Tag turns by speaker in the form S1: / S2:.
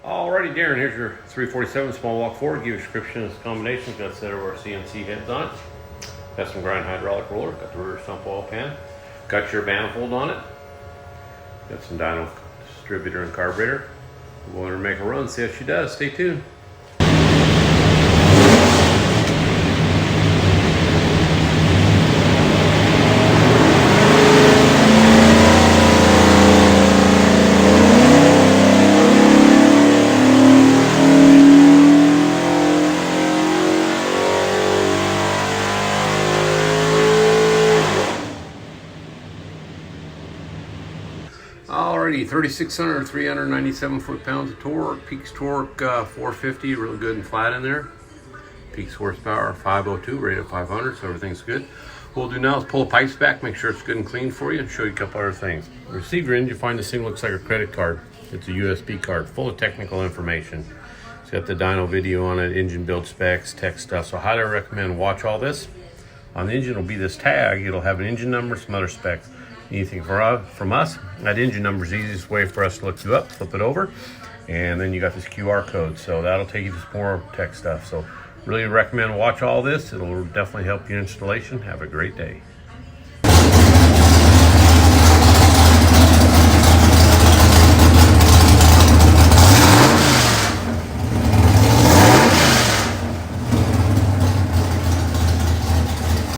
S1: Alrighty, Darrin, here's your 347 small walk forward. Give you a description of this combination. It's got a set of our CNC heads on it. Got some grind hydraulic roller. Got the rear sump oil pan. Got your manifold on it. Got some Dyno distributor and carburetor. We'll go in and make a run. See how she does. Stay tuned. Alrighty, 3,600, 397 foot-pounds of torque. Peaks torque 450, real good and flat in there. Peaks horsepower 502, rated 500, so everything's good. What we'll do now is pull the pipes back, make sure it's good and clean for you, and show you a couple other things. The receiver end, you find this thing looks like a credit card. It's a USB card full of technical information. It's got the dyno video on it, engine build specs, tech stuff, so I highly recommend watch all this. On the engine will be this tag. It'll have an engine number, some other specs. Anything from us, that engine number is the easiest way for us to look you up. Flip it over, and then you got this QR code, so that'll take you to some more tech stuff. So really recommend watch all this. It'll definitely help your installation. Have a great day.